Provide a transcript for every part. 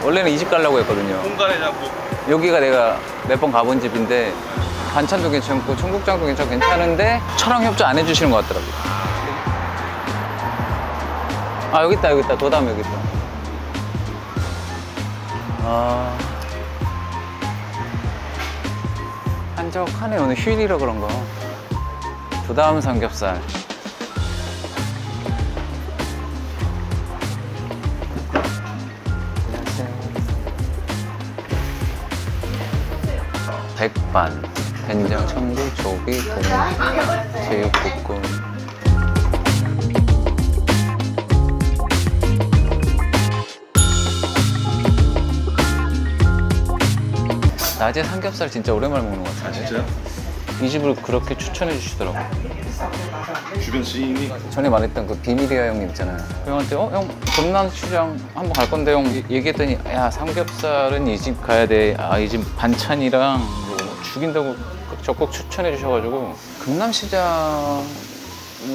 원래는 이 집 가려고 했거든요. 공간에냐고. 여기가 내가 몇 번 가본 집인데 반찬도 괜찮고 청국장도 괜찮은데 차랑 협조 안 해주시는 것 같더라고요. 아 여기 있다 여기 있다 도담 여기 있다. 아 한적하네. 오늘 휴일이라 그런가. 도담 삼겹살. 백반, 된장, 청국, 조기, 고기, 제육볶음. 낮에 삼겹살 진짜 오랜만에 먹는 것 같아요. 진짜요? 이 집을 그렇게 추천해 주시더라고요. 주변 지인이. 전에 말했던 그 비밀이야 형님 있잖아요. 그 형한테 형 금남시장 한번 갈 건데 형 얘기했더니 야 삼겹살은 이 집 가야 돼. 아 이 집 반찬이랑 뭐 죽인다고 적극 추천해 주셔가지고 금남시장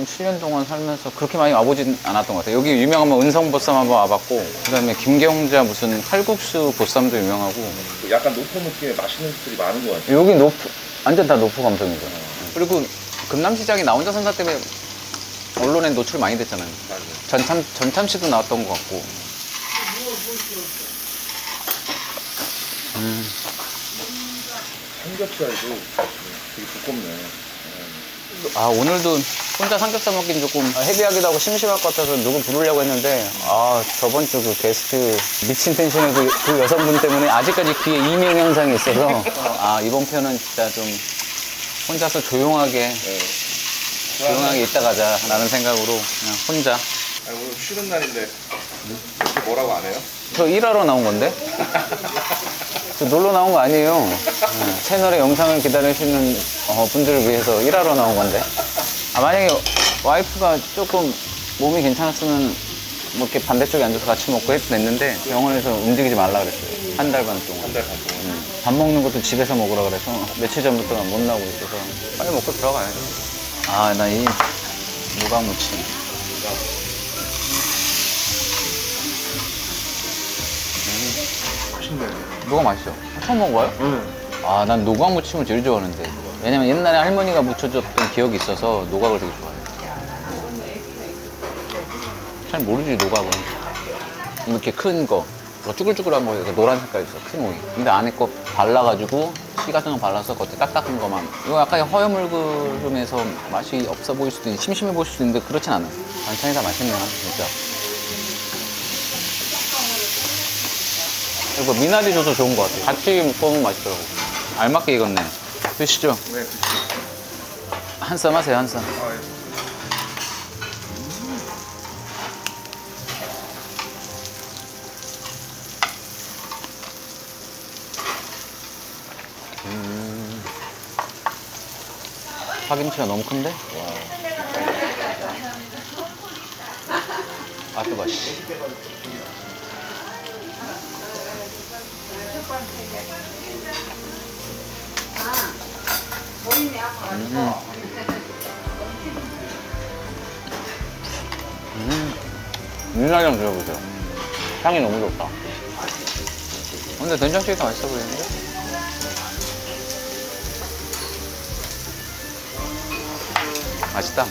7년 동안 살면서 그렇게 많이 와보진 않았던 것 같아요. 여기 유명하면 은성보쌈 한번 와봤고 그 다음에 김경자 무슨 칼국수 보쌈도 유명하고 약간 노포 느낌의 맛있는 집들이 많은 것 같아요. 여기 노프 완전 다 노프 감성이죠. 그리고 금남시장이 나 혼자 산다 때문에 언론에 노출 많이 됐잖아요. 맞아요. 전참시도 나왔던 것 같고. 삼겹살도 되게 두껍네. 아 오늘도 혼자 삼겹살 먹기는 조금 헤비하기도 하고 심심할 것 같아서 누구 부르려고 했는데 아 저번 주 그 게스트 미친 텐션의 그 여성분 때문에 아직까지 귀에 이명 현상이 있어서 아 이번 편은 진짜 좀 혼자서 조용하게 있다 가자 라는 생각으로 그냥 혼자. 아니, 오늘 쉬는 날인데 이렇게 뭐라고 안 해요? 저 일하러 나온 건데? 저 놀러 나온 거 아니에요. 채널에 영상을 기다리시는 분들을 위해서 일하러 나온 건데. 아, 만약에 와이프가 조금 몸이 괜찮았으면 뭐 이렇게 반대쪽에 앉아서 같이 먹고 해도 됐는데 병원에서 움직이지 말라 그랬어요. 한 달 반 동안. 한 달 반 동안. 밥 먹는 것도 집에서 먹으라 그래서 며칠 전부터 못 나오고 있어서 빨리 먹고 들어가야죠. 아, 나 이 무가무침. 맛있네. 누가 맛있어? 처음 먹어봐요? 아, 난 노각 무침을 제일 좋아하는데. 왜냐면 옛날에 할머니가 무쳐줬던 기억이 있어서 노각을 되게 좋아해요. 잘 모르지, 노각은. 이렇게 큰 거. 쭈글쭈글한 거, 이렇게 노란 색깔 있어, 큰 오이. 근데 안에 거 발라가지고, 씨 같은 거 발라서 겉에 딱딱한 거만. 이거 약간 허여물그름해서 맛이 없어 보일 수도 있는데, 심심해 보일 수도 있는데, 그렇진 않아요. 반찬이 다 맛있네요, 진짜. 이거 미나리 줘서 좋은 것 같아요. 같이 먹으면 맛있더라고. 알맞게 익었네. 드시죠. 네, 그치. 한 쌈 하세요, 한 쌈. 아, 예. 파김치가 너무 큰데? 아, 뜨거워, 씨. 미나리랑 드셔보세요. 향이 너무 좋다. 근데 된장찌개가 맛있어 보이는데? 맛있다.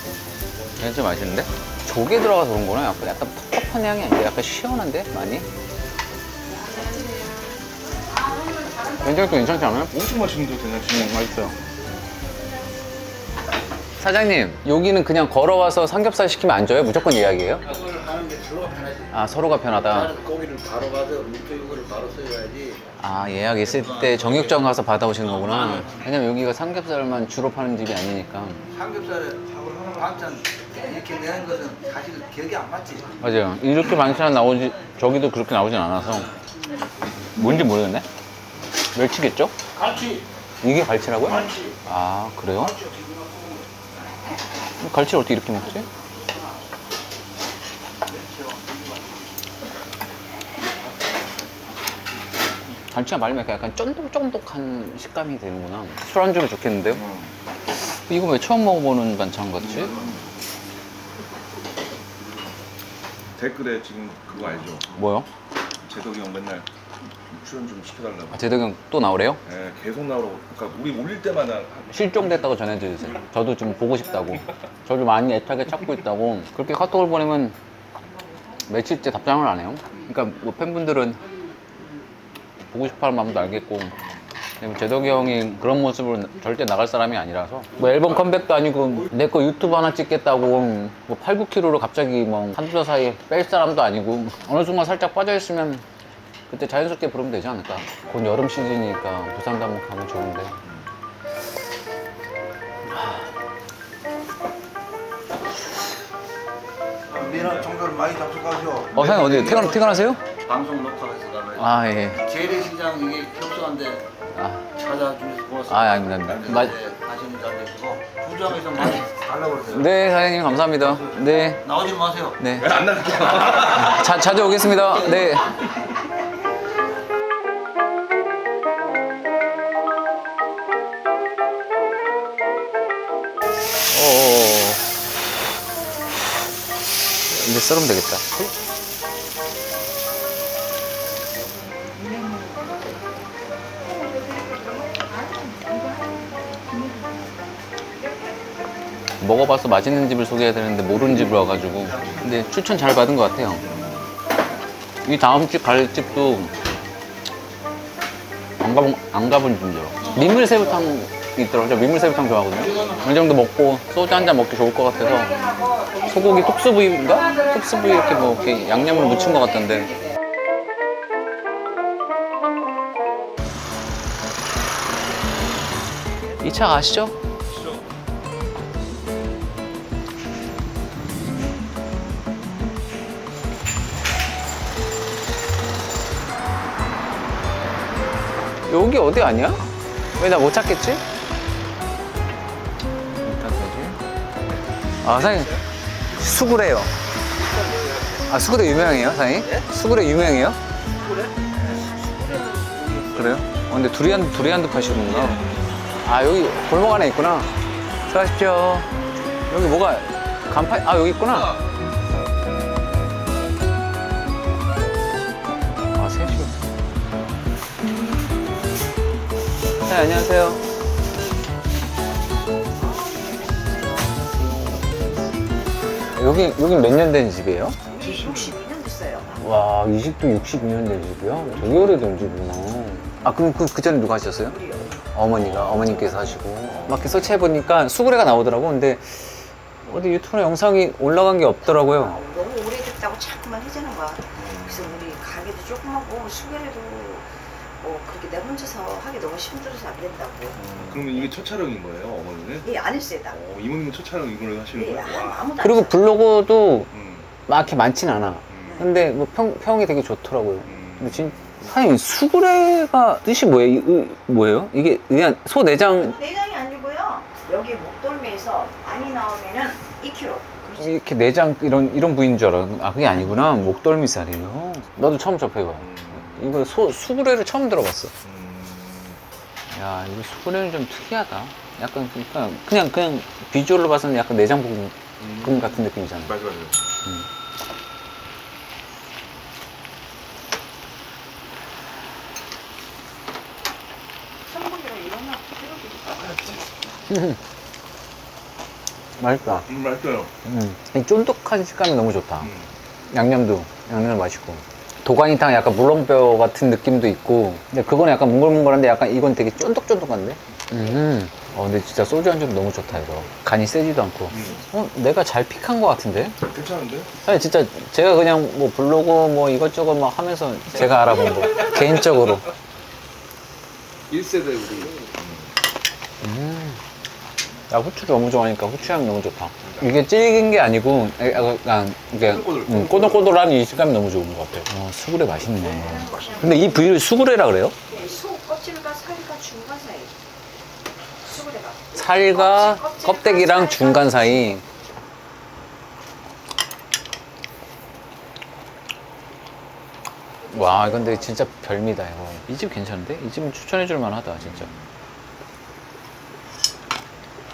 진짜 맛있는데? 조개 들어가서 그런 거나 약간 텁텁한 향이 아닌데 약간 시원한데? 많이? 된장도 괜찮지 않아요? 엄청 맛있는데, 된장찌개. 맛있어요. 사장님, 여기는 그냥 걸어와서 삼겹살 시키면 안 줘요? 무조건 예약이에요? 그걸 하는데 서로가 편하지. 아, 서로가 편하다. 나는 고기를 바로 가서 물고기를 바로 써야지. 아, 예약 있을 때 정육점 가서 받아오시는 거구나. 왜냐면 여기가 삼겹살만 주로 파는 집이 아니니까. 삼겹살에 반찬 이렇게 내는 것은 사실 기억이 안 맞지. 맞아요. 이렇게 반찬 나오지, 저기도 그렇게 나오진 않아서. 뭔지 모르겠네? 멸치겠죠? 갈치. 이게 갈치라고요? 갈치. 아, 그래요? 갈치를 어떻게 이렇게 먹지? 갈치가 말리면 약간 쫀득쫀득한 식감이 되는구나. 술안주로 좋겠는데요? 이거 왜 처음 먹어보는 반찬 같지? 댓글에 지금 그거 알죠? 뭐요? 제덕이 형 맨날 출연 좀 시켜달라고. 아, 제덕이 형 또 나오래요? 네, 계속 나오고. 그러니까 우리 올릴 때마다 실종됐다고 전해주세요. 저도 좀 보고 싶다고. 저를 많이 애타게 찾고 있다고. 그렇게 카톡을 보내면 며칠째 답장을 안 해요. 그러니까 뭐 팬분들은 보고 싶어하는 마음도 알겠고, 제덕이 형이 그런 모습으로 절대 나갈 사람이 아니라서 뭐 앨범 컴백도 아니고 내 거 유튜브 하나 찍겠다고 뭐 8, 9kg를 갑자기 뭐 한두 달 사이에 뺄 사람도 아니고 어느 순간 살짝 빠져있으면 그때 자연스럽게 부르면 되지 않을까. 곧 여름 시즌이니까 부산도 한번 가면 좋은데. 미나 정도를 많이 접촉하죠. 사장님 어디 퇴근하세요? 방송 녹화해서 나가요. 아, 예. 재래시장 이게 협소한데 아, 찾아주셔서 고맙습니다. 아닙니다. 가시는 잘 되시고 부장에서 많이 달라고 그러세요. 네, 사장님 감사합니다. 네. 나오지 마세요. 네. 안 나갈게요. 자주 오겠습니다. 네. 이제 썰으면 되겠다. 먹어봐서 맛있는 집을 소개해야 되는데 모르는 집을 와가지고. 근데 추천 잘 받은 것 같아요. 이 다음 집 갈 집도 안 가본 집이죠. 민물새우탕 있더라고요. 민물새우탕 좋아하거든요. 어느 정도 먹고 소주 한 잔 먹기 좋을 것 같아서 소고기 톡스부위인가? 톡스부위 이렇게 뭐 이렇게 양념을 묻힌 것 같던데. 이 차 아시죠? 여기 어디 아니야? 왜 나 못 찾겠지? 일단 뭐지? 아, 사장님 수구레요. 아, 수구레 유명해요, 사장님? 수구레 유명해요? 그래요? 근데 두리안도 파시는구나. 아, 여기 골목 안에 있구나. 수고하십시오. 여기 뭐가 간판? 아, 여기 있구나. 아, 셋이. 네, 안녕하세요. 여기 몇 년 된 집이에요? 62년 됐어요. 와, 이 집도 62년 된 집이야? 되게 오래된 집이구나. 아, 그럼 그 전에 누가 하셨어요? 어머님께서 하시고. 막 이렇게 서치해보니까 수구레가 나오더라고. 근데 어디 유튜브나 영상이 올라간 게 없더라고요. 너무 오래됐다고 자꾸만 하자는 거야. 그래서 우리 가게도 조그맣고 수개래도 뭐 그렇게 내 혼자서 하기 너무 힘들어서 안 된다고. 그러면 이게 첫 촬영인 거예요, 어머니는? 예, 안 했어요, 나. 이모님은 첫 촬영 이걸 하시는 예, 거예요? 와. 아무도 안 그리고 했어요. 블로그도 음, 막 이렇게 많진 않아. 근데 뭐 평이 되게 좋더라고요. 근데 사장님, 수구레가 뜻이 뭐예요? 이게 그냥 소 내장 내장이 아니고요. 여기 목덜미에서 많이 나오면은 2kg. 이렇게 내장 이런 부위인 줄 알아. 아, 그게 아니구나. 목덜미 살이에요. 나도 처음 접해봐. 이거 수구레를 처음 들어봤어. 야, 이거 수구레는 좀 특이하다. 약간 그냥 비주얼로 봐서는 약간 내장 볶음 같은 느낌이잖아. 맞아. 성분이랑 이런 거 필요도 맛있다. 맛있어요. 이 쫀득한 식감이 너무 좋다. 양념도 맛있고. 도가니탕 약간 물렁뼈 같은 느낌도 있고. 근데 그거는 약간 뭉글뭉글한데 약간 이건 되게 쫀득쫀득한데? 근데 진짜 소주 한 잔 너무 좋다, 이거. 간이 세지도 않고. 내가 잘 픽한 것 같은데? 괜찮은데? 사실 진짜 제가 그냥 뭐 블로그 뭐 이것저것 막 하면서 제가 알아본 거. 개인적으로. 1세대 우리. 나 후추 너무 좋아하니까 후추향 너무 좋다. 이게 질긴 게 아니고 약간 이게 꼬들꼬들한 이 식감이 너무 좋은 것 같아. 수구레 맛있네. 근데 이 부위를 수구레라 그래요? 네, 소 껍질과 살과 중간 사이. 수구레가. 살과 껍데기랑 중간 사이. 와, 이건 근데 진짜 별미다, 이거. 이 집 괜찮은데? 이 집은 추천해줄 만하다, 진짜.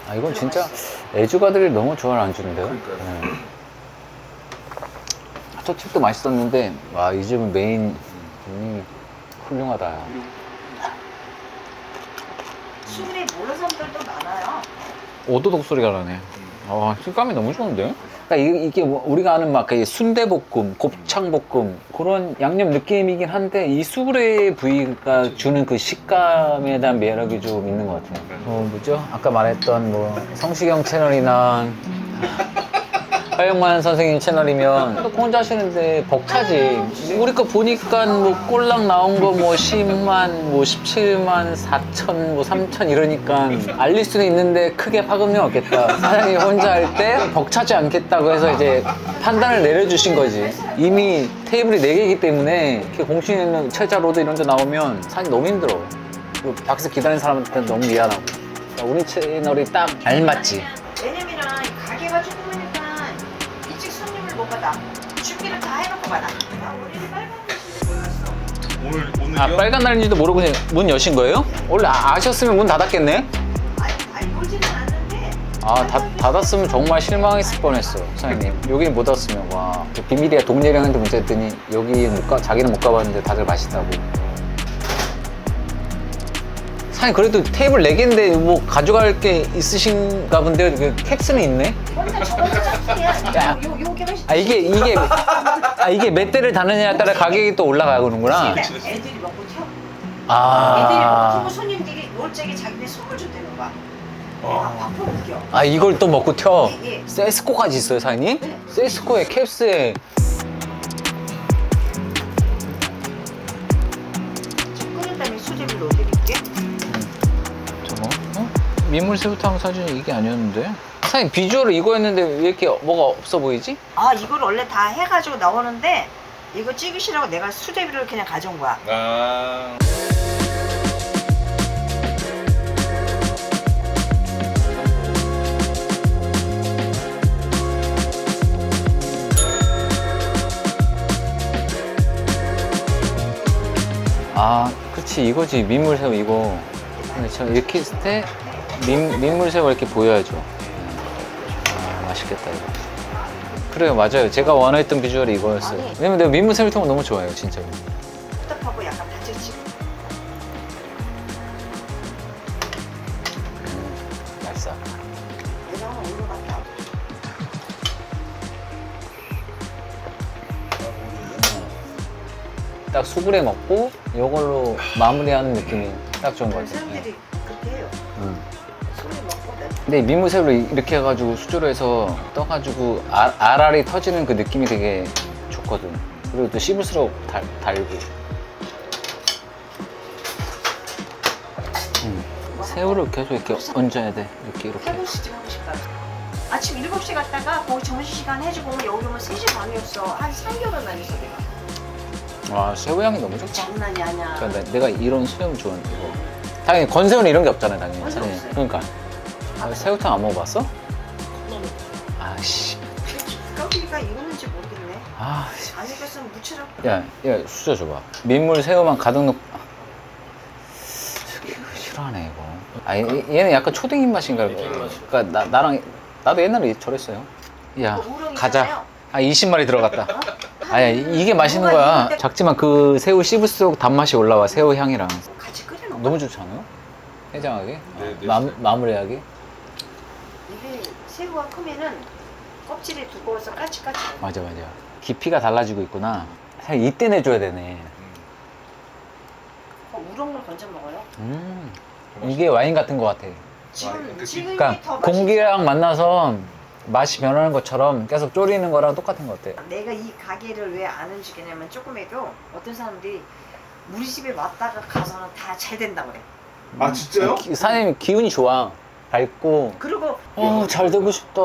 아, 이건 진짜 애주가들이 너무 좋아하는 안주인데요? 그러니까요. 첫 집도 맛있었는데, 와, 이 집은 메인, 훌륭하다. 수그레 모르는 사람들도 많아요. 오도독 소리가 나네. 식감이 너무 좋은데? 그러니까 이게 뭐 우리가 아는 막 순대볶음, 곱창볶음 그런 양념 느낌이긴 한데 이 수그레 부위가 주는 그 식감에 대한 매력이 좀 있는 것 같아요. 뭐죠? 아까 말했던 뭐 성시경 채널이나 허영만 선생님 채널이면 또 혼자 하시는데 벅차지. 우리 거 보니까 뭐 꼴랑 나온 거 뭐 10만, 뭐 17만, 4천, 뭐 3천 이러니까 알릴 수는 있는데 크게 파급력 없겠다. 사장님이 혼자 할 때 벅차지 않겠다고 해서 이제 판단을 내려주신 거지. 이미 테이블이 4개이기 때문에 이렇게 공신에 있는 최자 로드 이런 데 나오면 사실 너무 힘들어. 그리고 밖에서 기다리는 사람한테 너무 미안하고. 그러니까 우리 채널이 딱 알맞지. 왜냐면 이 가게가 조그마니까 일찍 손님을 못 받아. 준비를 다 해놓고 받아. 나 우리는 빨간 글씨를 몰랐어. 오늘요? 빨간 날인지도 모르고 그냥 문 여신 거예요? 원래 아셨으면 문 닫았겠네? 아니 보지는 않는데. 닫았으면 정말 실망했을 뻔했어, 사장님. 여기는 못 왔으면, 와. 비밀이야, 동네령한테 문자 했더니, 여기 자기는 못 가봤는데 다들 맛있다고. 사장님, 그래도 테이블 4개인데 뭐 가져갈 게 있으신가 본데, 그 캡슐은 있네? 원래 저거 짝짝이야. 야. 요게 맛있어. 이게 몇 대를 다느냐에 따라 가격이 또 올라가는구나. 애들이 먹고 튀어. 애들이 먹고 튀고 손님들이 놀짝에 자기네 선물 줬다는 거야. 바꿔 웃겨. 이걸 또 먹고 튀어. 예. 세스코까지 있어요, 사장님? 네. 세스코에 캡스에. 좀 끓인 다음에 수제비 넣어드릴게. 저거? 민물새우탕 사진이 이게 아니었는데? 사장님, 비주얼은 이거였는데 왜 이렇게 뭐가 없어 보이지? 이걸 원래 다 해가지고 나오는데 이거 찍으시라고 내가 수제비를 그냥 가져온 거야. 아. 그치, 이거지. 민물새우 이거. 근데 저 이렇게 했을 때 민물새우가 이렇게 보여야죠. 맛있겠다, 이거. 그래요, 맞아요. 제가 원했던 비주얼이 이거였어요. 아니. 왜냐면 내가 민물새우통을 너무 좋아해요, 진짜로. 답답하고 약간 다채치고. 맛있어. 내가 한번 올려봤다. 딱 수그레 먹고 이걸로 마무리하는 느낌이 딱 좋은 것 같아요. 사람들이 그렇게 해요. 술을 먹고 근데 민물새우를 이렇게 해가지고 수저로 해서 떠가지고 알알이 터지는 그 느낌이 되게 좋거든. 그리고 또 씹을수록 달고. 새우를 계속 이렇게 얹어야 돼. 이렇게. 해보시지 하고 싶다. 아침 7시 갔다가 거기 점심시간 해주고 여기 오면 3시 반이었어. 한 3개월은 다녔어 내가. 와, 새우 향이 너무 좋다. 장난이 아니야. 그러니까 내가 이런 수염 좋아하는데 이거. 당연히 건새우는 이런 게 없잖아요, 당연히. 건새우 사장님. 없어요. 그러니까. 새우탕 안 먹어봤어? 아씨. 깍두기가 익었는지 모르겠네. 아씨. 안 익었으면 무치라고. 야, 수저 줘봐. 민물 새우만 가득 넣고. 싫어하네, 이거. 얘는 약간 초딩 입맛인가? 그러니까 나도 옛날에 저랬어요. 야, 우렁이잖아요. 가자. 20마리 들어갔다. 아야, 이게 맛있는 뭐가 거야. 있는데? 작지만 그 새우 씹을수록 단맛이 올라와, 새우 향이랑. 같이 끓여놓은 너무 좋지 않아요? 해장하게? 네. 마무리하게? 이게 새우가 크면은 껍질이 두꺼워서 까치까치. 맞아. 깊이가 달라지고 있구나. 사실 이때 내줘야 되네. 우렁을 건져 먹어요. 이게 와인 같은 거 같아. 지금 그러니까 더 공기랑 만나서 맛이 변하는 것처럼 계속 졸이는 거랑 똑같은 것 같아. 내가 이 가게를 왜 안 움직이냐면 조금해도 어떤 사람들이 우리 집에 왔다가 가서는 다 잘 된다고 그래. 아 진짜요? 사장님 기운이 좋아. 밝고. 그리고 잘 되고 싶다.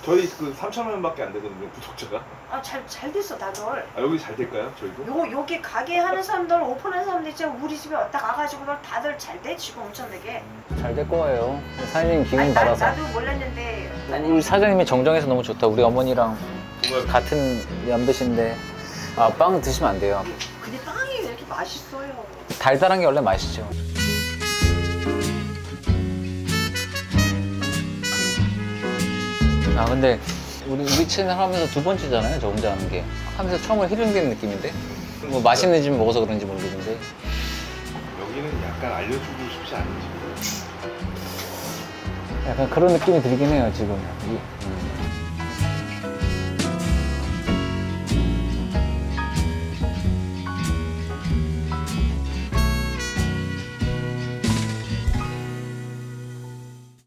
저희 그 3,000원밖에 안 되거든요 구독자가. 잘 됐어 다들. 여기 잘 될까요 저희도? 여기 가게 하는 사람들 오픈하는 사람들 있잖아. 우리 집에 왔다 가가지고 다들 잘 돼. 지금 엄청나게. 잘 될 거예요. 사장님 기운 받아서. 나도 몰랐는데. 우리 사장님이 정정해서 너무 좋다. 우리 어머니랑 정말 같은 연배신데. 빵 드시면 안 돼요. 근데 빵이 왜 이렇게 맛있어요? 달달한 게 원래 맛있죠. 근데 우리 채널 하면서 2번째잖아요, 저 혼자 하는 게. 하면서 처음으로 힐링되는 느낌인데? 뭐 맛있는 집 먹어서 그런지 모르겠는데 여기는 약간 알려주고 싶지 않은 집. 약간 그런 느낌이 들긴 해요 지금.